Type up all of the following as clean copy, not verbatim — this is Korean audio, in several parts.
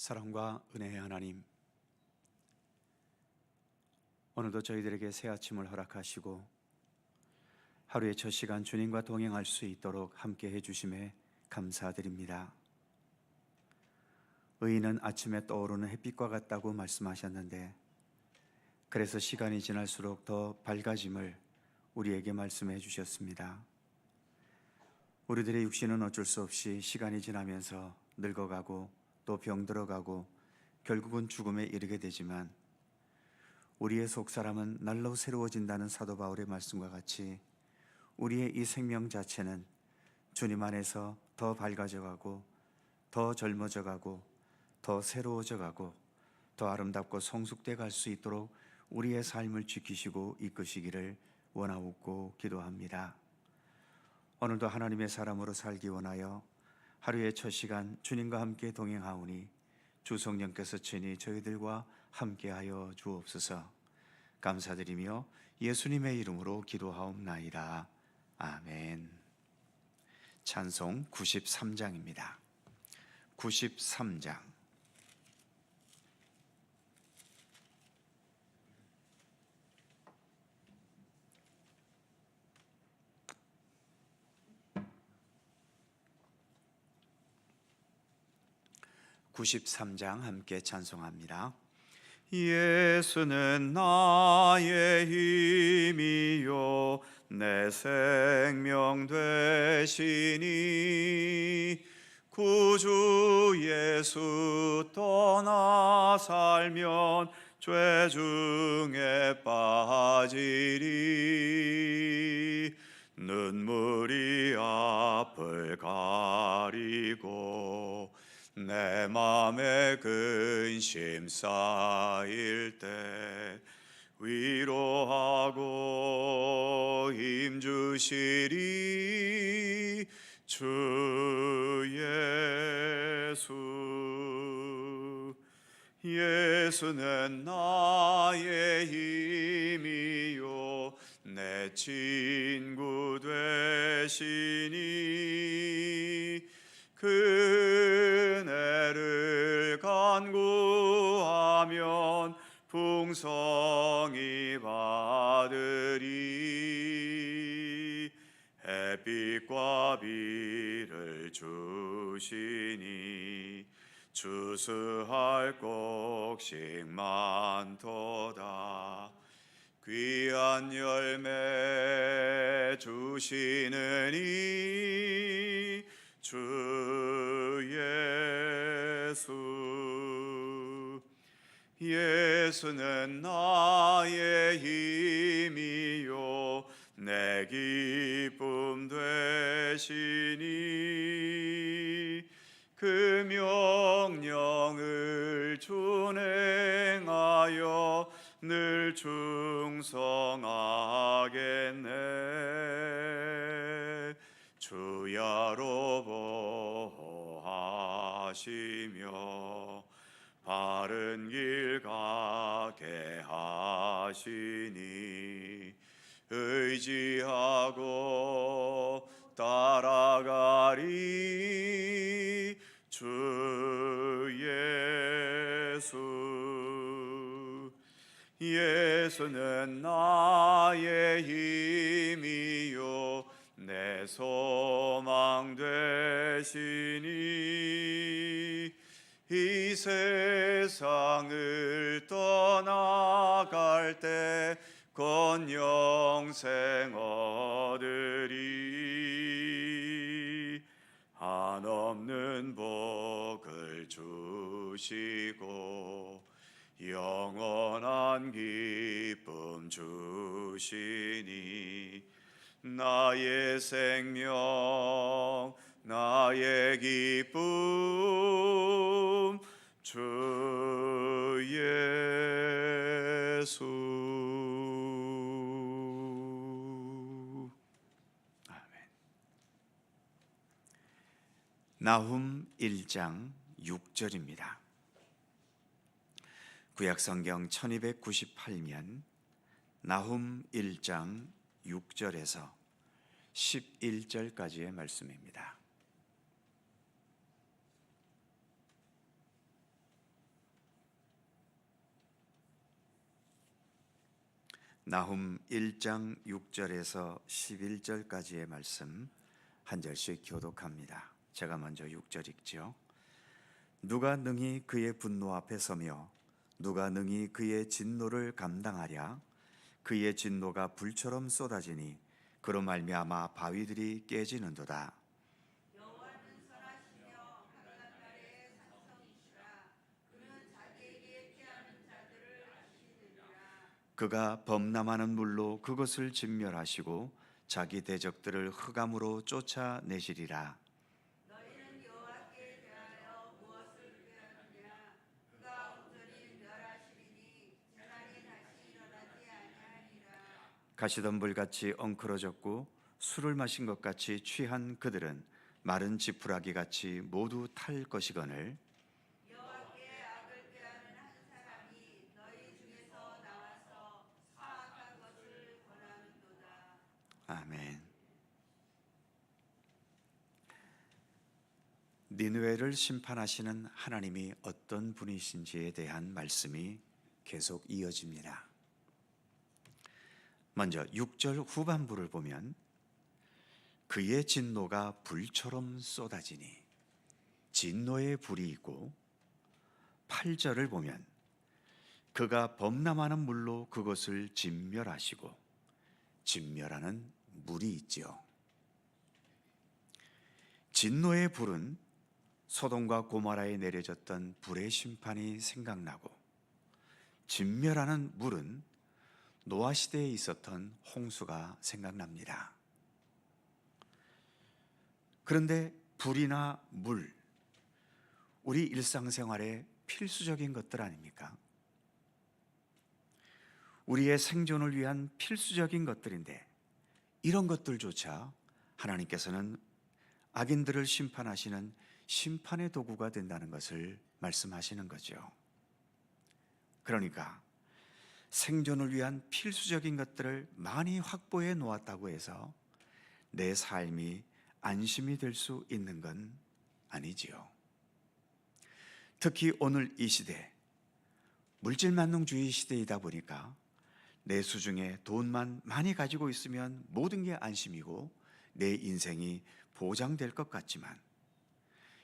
사랑과 은혜의 하나님, 오늘도 저희들에게 새 아침을 허락하시고 하루의 첫 시간 주님과 동행할 수 있도록 함께 해주심에 감사드립니다. 의인은 아침에 떠오르는 햇빛과 같다고 말씀하셨는데, 그래서 시간이 지날수록 더 밝아짐을 우리에게 말씀해 주셨습니다. 우리들의 육신은 어쩔 수 없이 시간이 지나면서 늙어가고 또 병들어가고 결국은 죽음에 이르게 되지만, 우리의 속사람은 날로 새로워진다는 사도 바울의 말씀과 같이 우리의 이 생명 자체는 주님 안에서 더 밝아져가고 더 젊어져가고 더 새로워져가고 더 아름답고 성숙돼 갈 수 있도록 우리의 삶을 지키시고 이끄시기를 원하옵고 기도합니다. 오늘도 하나님의 사람으로 살기 원하여 하루의 첫 시간 주님과 함께 동행하오니 주 성령께서 친히 저희들과 함께하여 주옵소서. 감사드리며 예수님의 이름으로 기도하옵나이다. 아멘. 찬송 93장입니다. 93장. 함께 찬송합니다. 예수는 나의 힘이요 내 생명 되시니, 구주 예수 떠나 살면 죄 중에 빠지리. 눈물이 앞을 가리고 내 맘에 근심 쌓일 때 위로하고 힘주시리 주 예수. 예수는 나의 힘이요 내 친구 되시니, 그네를 간구하면 풍성히 받으리. 햇빛과 비를 주시니 추수할 곡식 많도다. 귀한 열매 주시느니 주 예수. 예수는 나의 힘이요 내 기쁨 되시니, 그 명령을 준행하여 늘 충성하겠네. 주야로 보호하시며 바른 길 가게 하시니, 의지하고 따라가리 주 예수. 예수는 나의 힘이요 내 소망 되시니, 이 세상을 떠나갈 때 곧 영생 얻으리. 한없는 복을 주시고 영원한 기쁨 주시니, 나의 생명 나의 기쁨 주 예수. 아멘. 나훔 1장 6절입니다. 구약성경 1298면 나훔 1장 6절에서 11절까지의 말씀입니다. 나훔 1장 6절에서 11절까지의 말씀 한 절씩 교독합니다. 제가 먼저 6절 읽죠. 누가 능히 그의 분노 앞에 서며 누가 능히 그의 진노를 감당하랴. 그의 진노가 불처럼 쏟아지니 그로 말미암아 바위들이 깨지는도다. 그가 범람하는 물로 그것을 진멸하시고 자기 대적들을 흑암으로 쫓아내시리라. 가시덤불같이 엉클어졌고 술을 마신 것 같이 취한 그들은 마른 지푸라기 같이 모두 탈 것이거늘. 아멘. 니느웨를 심판하시는 하나님이 어떤 분이신지에 대한 말씀이 계속 이어집니다. 먼저 6절 후반부를 보면 그의 진노가 불처럼 쏟아지니 진노의 불이 있고, 8절을 보면 그가 범람하는 물로 그것을 진멸하시고, 진멸하는 물이 있지요. 진노의 불은 소돔과 고모라에 내려졌던 불의 심판이 생각나고, 진멸하는 물은 노아 시대에 있었던 홍수가 생각납니다. 그런데 불이나 물, 우리 일상생활에 필수적인 것들 아닙니까? 우리의 생존을 위한 필수적인 것들인데, 이런 것들조차 하나님께서는 악인들을 심판하시는 심판의 도구가 된다는 것을 말씀하시는 거죠. 그러니까 생존을 위한 필수적인 것들을 많이 확보해 놓았다고 해서 내 삶이 안심이 될 수 있는 건 아니지요. 특히 오늘 이 시대, 물질만능주의 시대이다 보니까 내 수중에 돈만 많이 가지고 있으면 모든 게 안심이고 내 인생이 보장될 것 같지만,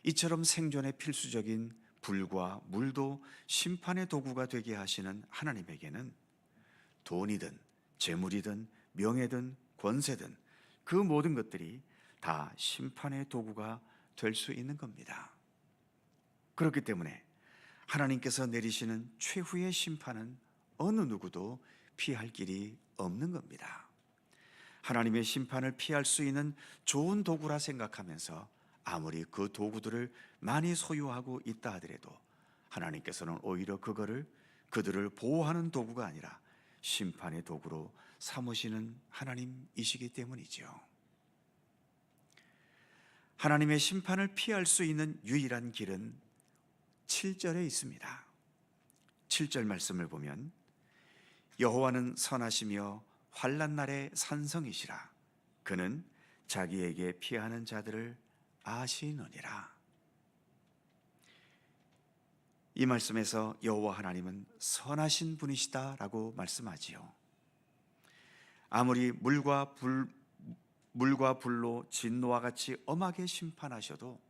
이처럼 생존에 필수적인 불과 물도 심판의 도구가 되게 하시는 하나님에게는 돈이든 재물이든 명예든 권세든 그 모든 것들이 다 심판의 도구가 될 수 있는 겁니다. 그렇기 때문에 하나님께서 내리시는 최후의 심판은 어느 누구도 피할 길이 없는 겁니다. 하나님의 심판을 피할 수 있는 좋은 도구라 생각하면서 아무리 그 도구들을 많이 소유하고 있다 하더라도 하나님께서는 오히려 그들을 보호하는 도구가 아니라 심판의 도구로 삼으시는 하나님이시기 때문이죠. 하나님의 심판을 피할 수 있는 유일한 길은 7절에 있습니다. 7절 말씀을 보면 여호와는 선하시며 환난 날의 산성이시라. 그는 자기에게 피하는 자들을 아시느니라. 이 말씀에서 여호와 하나님은 선하신 분이시다라고 말씀하지요. 아무리 물과 불로 진노와 같이 엄하게 심판하셔도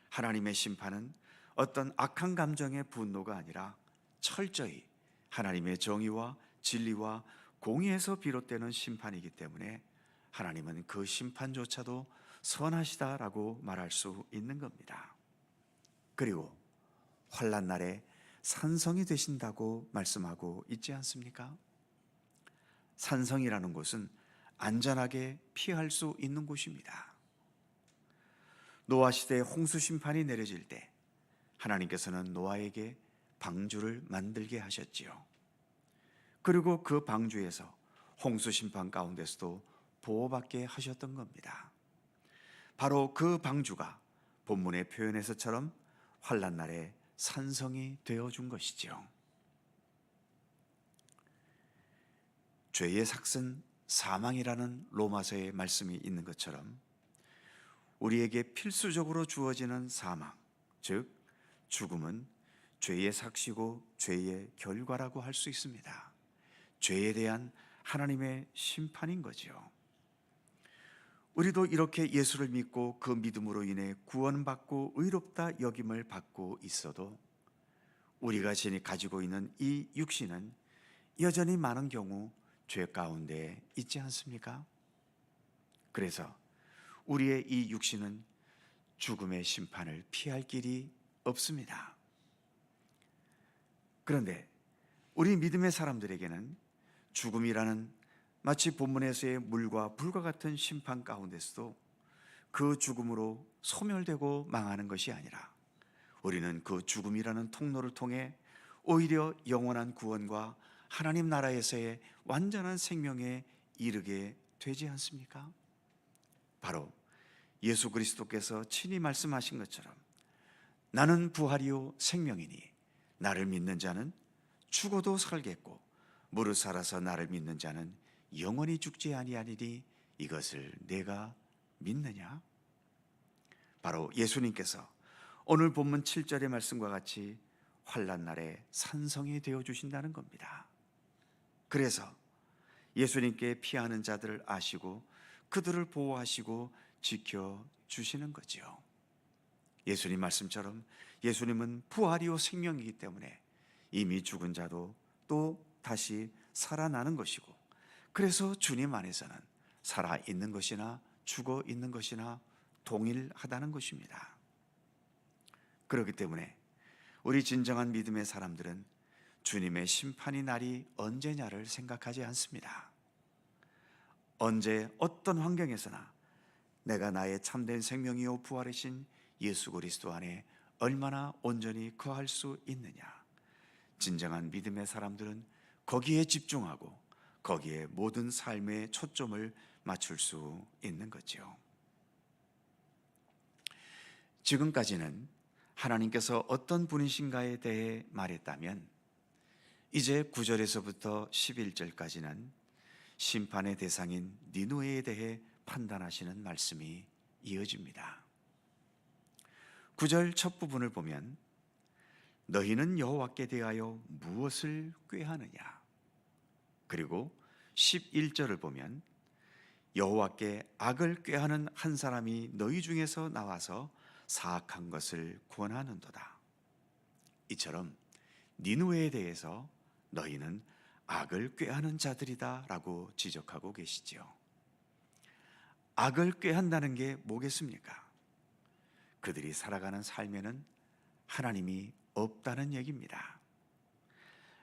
하나님의 심판은 어떤 악한 감정의 분노가 아니라 철저히 하나님의 정의와 진리와 공의에서 비롯되는 심판이기 때문에 하나님은 그 심판조차도 선하시다라고 말할 수 있는 겁니다. 그리고 환난 날에 산성이 되신다고 말씀하고 있지 않습니까? 산성이라는 곳은 안전하게 피할 수 있는 곳입니다. 노아 시대에 홍수 심판이 내려질 때 하나님께서는 노아에게 방주를 만들게 하셨지요. 그리고 그 방주에서 홍수 심판 가운데서도 보호받게 하셨던 겁니다. 바로 그 방주가 본문의 표현에서처럼 환난 날에 산성이 되어준 것이지요. 죄의 삭은 사망이라는 로마서의 말씀이 있는 것처럼 우리에게 필수적으로 주어지는 사망, 즉 죽음은 죄의 삭시고 죄의 결과라고 할 수 있습니다. 죄에 대한 하나님의 심판인 거죠. 우리도 이렇게 예수를 믿고 그 믿음으로 인해 구원받고 의롭다 여김을 받고 있어도 우리가 가지고 있는 이 육신은 여전히 많은 경우 죄 가운데 있지 않습니까? 그래서 우리의 이 육신은 죽음의 심판을 피할 길이 없습니다. 그런데 우리 믿음의 사람들에게는 죽음이라는 마치 본문에서의 물과 불과 같은 심판 가운데서도 그 죽음으로 소멸되고 망하는 것이 아니라 우리는 그 죽음이라는 통로를 통해 오히려 영원한 구원과 하나님 나라에서의 완전한 생명에 이르게 되지 않습니까? 바로 예수 그리스도께서 친히 말씀하신 것처럼 나는 부활이요 생명이니 나를 믿는 자는 죽어도 살겠고 무릇 살아서 나를 믿는 자는 영원히 죽지 아니하리니 이것을 내가 믿느냐? 바로 예수님께서 오늘 본문 7절의 말씀과 같이 환난 날에 산성이 되어 주신다는 겁니다. 그래서 예수님께 피하는 자들을 아시고 그들을 보호하시고 지켜주시는 거지요. 예수님 말씀처럼 예수님은 부활이요 생명이기 때문에 이미 죽은 자도 또 다시 살아나는 것이고, 그래서 주님 안에서는 살아있는 것이나 죽어 있는 것이나 동일하다는 것입니다. 그렇기 때문에 우리 진정한 믿음의 사람들은 주님의 심판의 날이 언제냐를 생각하지 않습니다. 언제 어떤 환경에서나 내가 나의 참된 생명이요 부활이신 예수 그리스도 안에 얼마나 온전히 거할 수 있느냐, 진정한 믿음의 사람들은 거기에 집중하고 거기에 모든 삶의 초점을 맞출 수 있는 거죠. 지금까지는 하나님께서 어떤 분이신가에 대해 말했다면 이제 9절에서부터 11절까지는 심판의 대상인 니느웨에 대해 판단하시는 말씀이 이어집니다. 9절 첫 부분을 보면 너희는 여호와께 대하여 무엇을 꾀하느냐, 그리고 11절을 보면 여호와께 악을 꾀하는 한 사람이 너희 중에서 나와서 사악한 것을 권하는도다. 이처럼 니느웨에 대해서 너희는 악을 꾀하는 자들이다 라고 지적하고 계시지요. 악을 꾀한다는 게 뭐겠습니까? 그들이 살아가는 삶에는 하나님이 없다는 얘기입니다.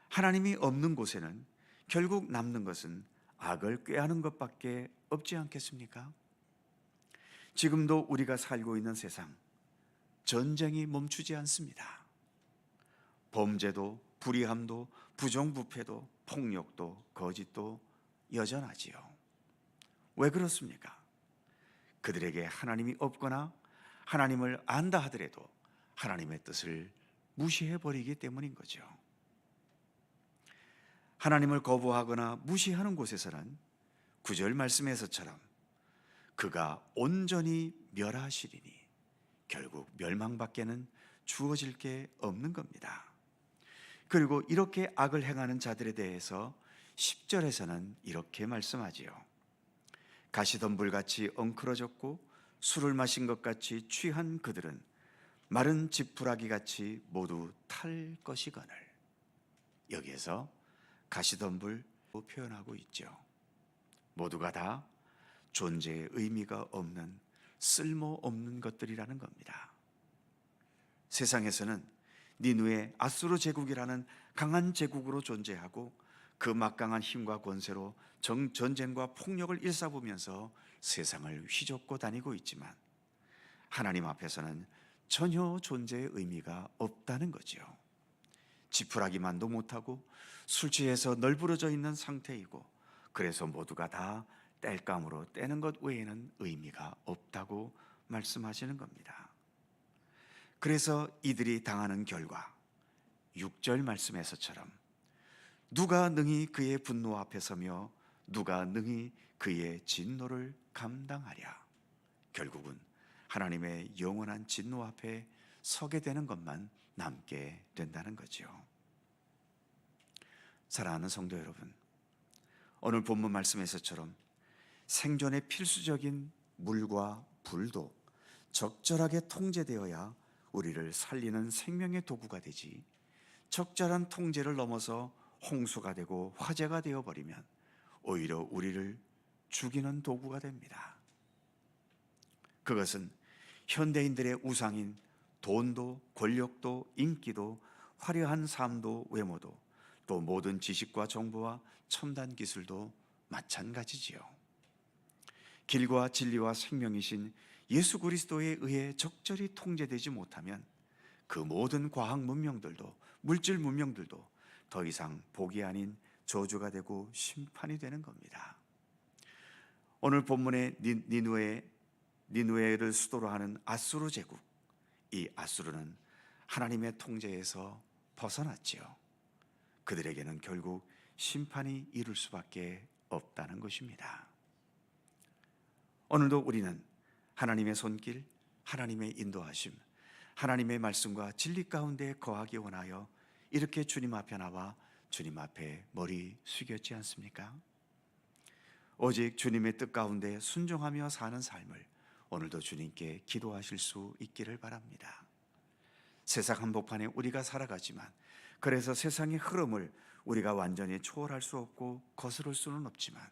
하나님이 없는 곳에는 결국 남는 것은 악을 꾀하는 것밖에 없지 않겠습니까? 지금도 우리가 살고 있는 세상, 전쟁이 멈추지 않습니다. 범죄도 불의함도 부정부패도 폭력도 거짓도 여전하지요. 왜 그렇습니까? 그들에게 하나님이 없거나 하나님을 안다 하더라도 하나님의 뜻을 무시해버리기 때문인 거죠. 하나님을 거부하거나 무시하는 곳에서는 9절 말씀에서처럼 그가 온전히 멸하시리니 결국 멸망밖에는 주어질 게 없는 겁니다. 그리고 이렇게 악을 행하는 자들에 대해서 10절에서는 이렇게 말씀하지요. 가시덤불같이 엉클어졌고 술을 마신 것 같이 취한 그들은 마른 지푸라기 같이 모두 탈 것이거늘. 여기에서 가시덤불로 표현하고 있죠. 모두가 다 존재의 의미가 없는 쓸모없는 것들이라는 겁니다. 세상에서는 니느웨 아수르 제국이라는 강한 제국으로 존재하고 그 막강한 힘과 권세로 전쟁과 폭력을 일삼으면서 세상을 휘젓고 다니고 있지만 하나님 앞에서는 전혀 존재의 의미가 없다는 거죠. 지푸라기만도 못하고 술 취해서 널브러져 있는 상태이고, 그래서 모두가 다 땔감으로 떼는 것 외에는 의미가 없다고 말씀하시는 겁니다. 그래서 이들이 당하는 결과 6절 말씀에서처럼 누가 능히 그의 분노 앞에 서며 누가 능히 그의 진노를 감당하랴. 결국은 하나님의 영원한 진노 앞에 서게 되는 것만 남게 된다는 거죠. 사랑하는 성도 여러분, 오늘 본문 말씀에서처럼 생존에 필수적인 물과 불도 적절하게 통제되어야 우리를 살리는 생명의 도구가 되지, 적절한 통제를 넘어서 홍수가 되고 화재가 되어버리면 오히려 우리를 죽이는 도구가 됩니다. 그것은 현대인들의 우상인 돈도 권력도 인기도 화려한 삶도 외모도 또 모든 지식과 정보와 첨단 기술도 마찬가지지요. 길과 진리와 생명이신 예수 그리스도에 의해 적절히 통제되지 못하면 그 모든 과학 문명들도 물질 문명들도 더 이상 복이 아닌 저주가 되고 심판이 되는 겁니다. 오늘 본문의 니누에를 수도로 하는 아수르 제국, 이 아수르는 하나님의 통제에서 벗어났지요. 그들에게는 결국 심판이 이룰 수밖에 없다는 것입니다. 오늘도 우리는 하나님의 손길, 하나님의 인도하심, 하나님의 말씀과 진리 가운데 거하기 원하여 이렇게 주님 앞에 나와 주님 앞에 머리 숙였지 않습니까? 오직 주님의 뜻 가운데 순종하며 사는 삶을 오늘도 주님께 기도하실 수 있기를 바랍니다. 세상 한복판에 우리가 살아가지만, 그래서 세상의 흐름을 우리가 완전히 초월할 수 없고 거스를 수는 없지만,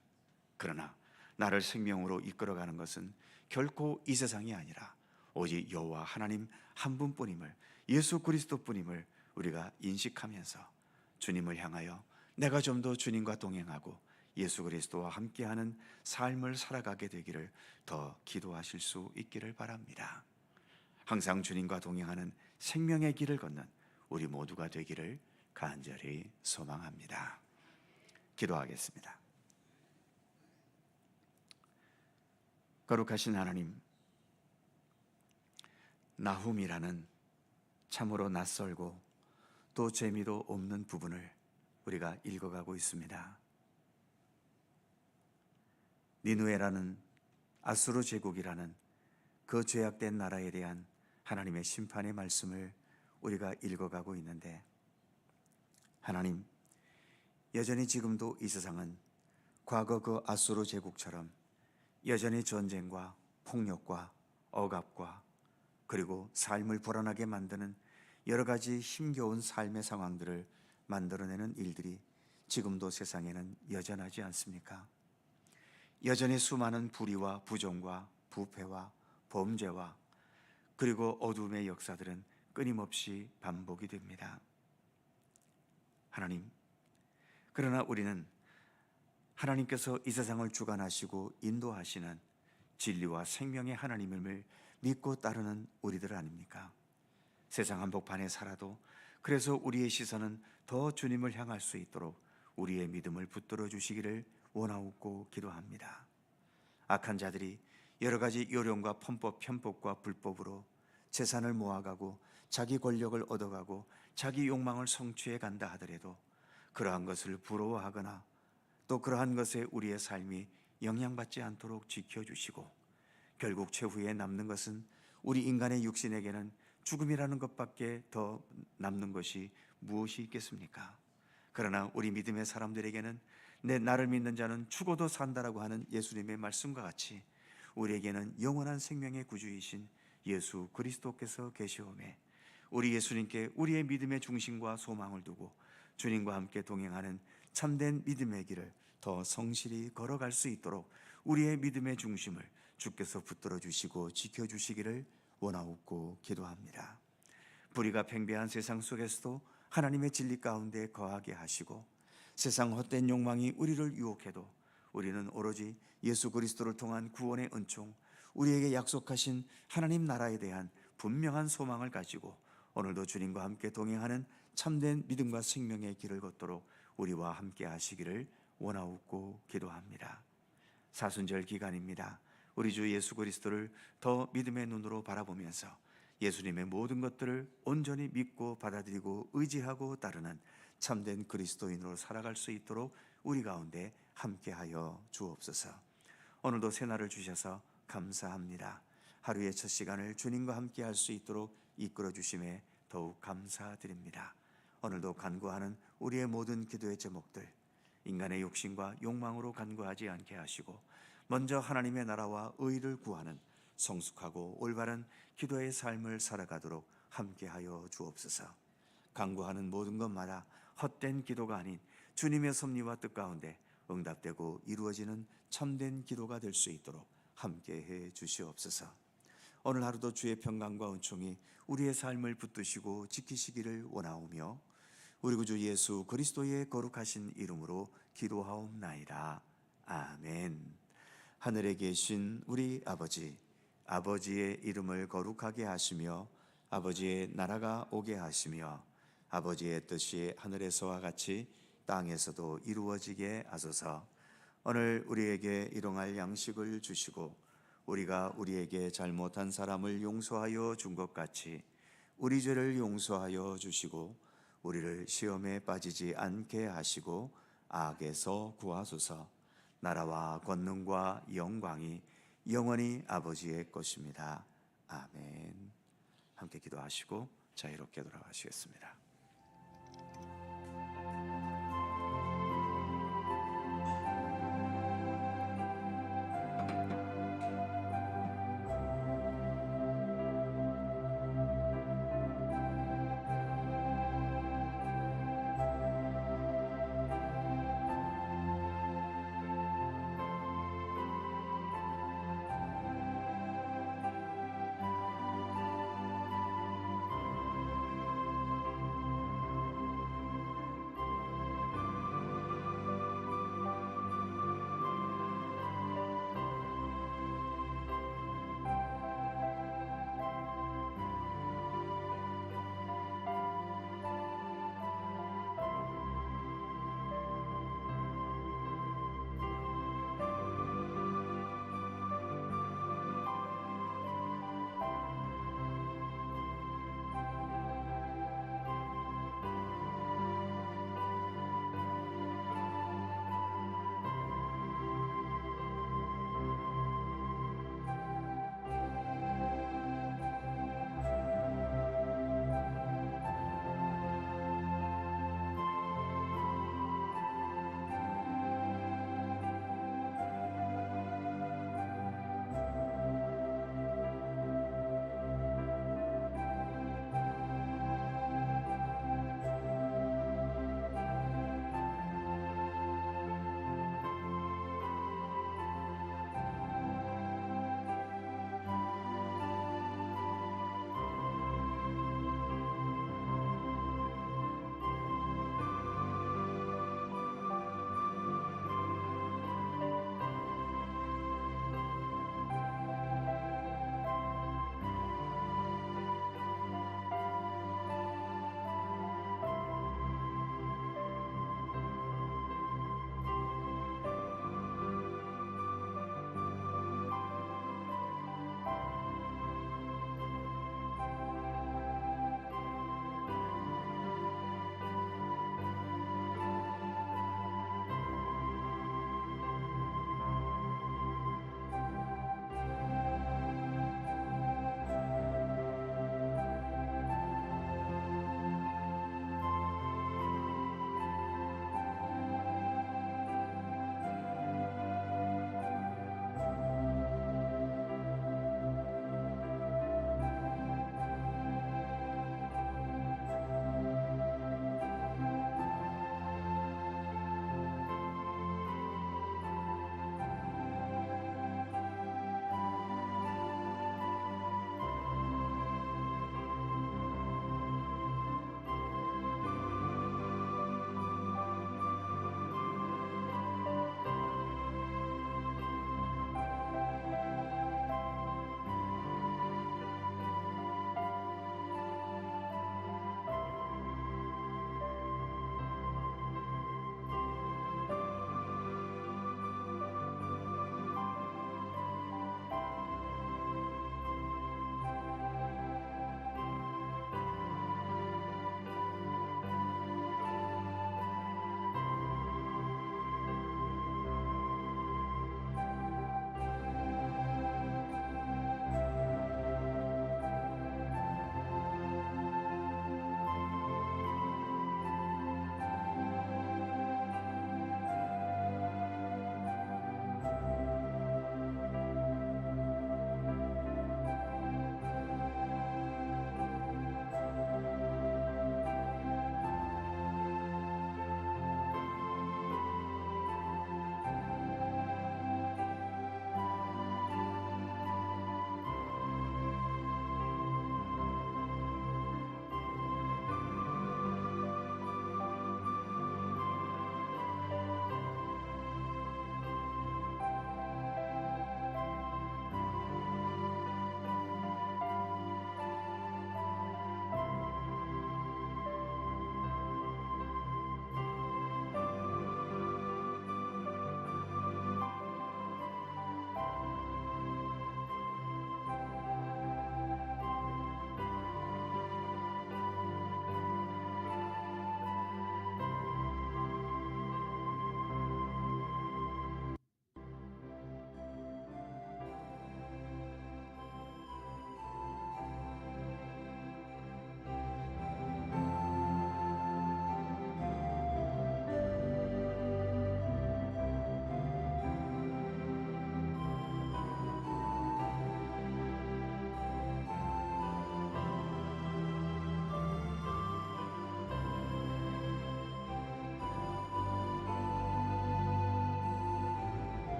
그러나 나를 생명으로 이끌어가는 것은 결코 이 세상이 아니라 오직 여호와 하나님 한 분뿐임을, 예수 그리스도뿐임을 우리가 인식하면서 주님을 향하여 내가 좀 더 주님과 동행하고 예수 그리스도와 함께하는 삶을 살아가게 되기를 더 기도하실 수 있기를 바랍니다. 항상 주님과 동행하는 생명의 길을 걷는 우리 모두가 되기를 간절히 소망합니다. 기도하겠습니다. 거룩하신 하나님, 나훔이라는 참으로 낯설고 또 재미도 없는 부분을 우리가 읽어가고 있습니다. 니누에라는 아수르 제국이라는 그 죄악된 나라에 대한 하나님의 심판의 말씀을 우리가 읽어가고 있는데, 하나님, 여전히 지금도 이 세상은 과거 그 아수르 제국처럼 여전히 전쟁과 폭력과 억압과 그리고 삶을 불안하게 만드는 여러 가지 힘겨운 삶의 상황들을 만들어내는 일들이 지금도 세상에는 여전하지 않습니까? 여전히 수많은 불의와 부정과 부패와 범죄와 그리고 어둠의 역사들은 끊임없이 반복이 됩니다. 하나님, 그러나 우리는 하나님께서 이 세상을 주관하시고 인도하시는 진리와 생명의 하나님을 믿고 따르는 우리들 아닙니까? 세상 한복판에 살아도 그래서 우리의 시선은 더 주님을 향할 수 있도록 우리의 믿음을 붙들어 주시기를 원하옵고 기도합니다. 악한 자들이 여러 가지 요령과 편법과 불법으로 재산을 모아가고 자기 권력을 얻어가고 자기 욕망을 성취해 간다 하더라도 그러한 것을 부러워하거나 또 그러한 것에 우리의 삶이 영향받지 않도록 지켜주시고, 결국 최후에 남는 것은 우리 인간의 육신에게는 죽음이라는 것밖에 더 남는 것이 무엇이 있겠습니까? 그러나 우리 믿음의 사람들에게는 나를 믿는 자는 죽어도 산다라고 하는 예수님의 말씀과 같이 우리에게는 영원한 생명의 구주이신 예수 그리스도께서 계시오매, 우리 예수님께 우리의 믿음의 중심과 소망을 두고 주님과 함께 동행하는 참된 믿음의 길을 더 성실히 걸어갈 수 있도록 우리의 믿음의 중심을 주께서 붙들어 주시고 지켜주시기를 원하옵고 기도합니다. 불의가 팽배한 세상 속에서도 하나님의 진리 가운데 거하게 하시고, 세상 헛된 욕망이 우리를 유혹해도 우리는 오로지 예수 그리스도를 통한 구원의 은총, 우리에게 약속하신 하나님 나라에 대한 분명한 소망을 가지고 오늘도 주님과 함께 동행하는 참된 믿음과 생명의 길을 걷도록 우리와 함께 하시기를 원하옵고 기도합니다. 사순절 기간입니다. 우리 주 예수 그리스도를 더 믿음의 눈으로 바라보면서 예수님의 모든 것들을 온전히 믿고 받아들이고 의지하고 따르는 참된 그리스도인으로 살아갈 수 있도록 우리 가운데 함께하여 주옵소서. 오늘도 새날을 주셔서 감사합니다. 하루의 첫 시간을 주님과 함께 할 수 있도록 이끌어 주심에 더욱 감사드립니다. 오늘도 간구하는 우리의 모든 기도의 제목들, 인간의 욕심과 욕망으로 간구하지 않게 하시고 먼저 하나님의 나라와 의를 구하는 성숙하고 올바른 기도의 삶을 살아가도록 함께하여 주옵소서. 간구하는 모든 것마다 헛된 기도가 아닌 주님의 섭리와 뜻 가운데 응답되고 이루어지는 참된 기도가 될 수 있도록 함께해 주시옵소서. 오늘 하루도 주의 평강과 은총이 우리의 삶을 붙드시고 지키시기를 원하오며 우리 구주 예수 그리스도의 거룩하신 이름으로 기도하옵나이다. 아멘. 하늘에 계신 우리 아버지, 아버지의 이름을 거룩하게 하시며 아버지의 나라가 오게 하시며 아버지의 뜻이 하늘에서와 같이 땅에서도 이루어지게 하소서. 오늘 우리에게 일용할 양식을 주시고 우리가 우리에게 잘못한 사람을 용서하여 준 것 같이 우리 죄를 용서하여 주시고 우리를 시험에 빠지지 않게 하시고 악에서 구하소서. 나라와 권능과 영광이 영원히 아버지의 것입니다. 아멘. 함께 기도하시고 자유롭게 돌아가시겠습니다.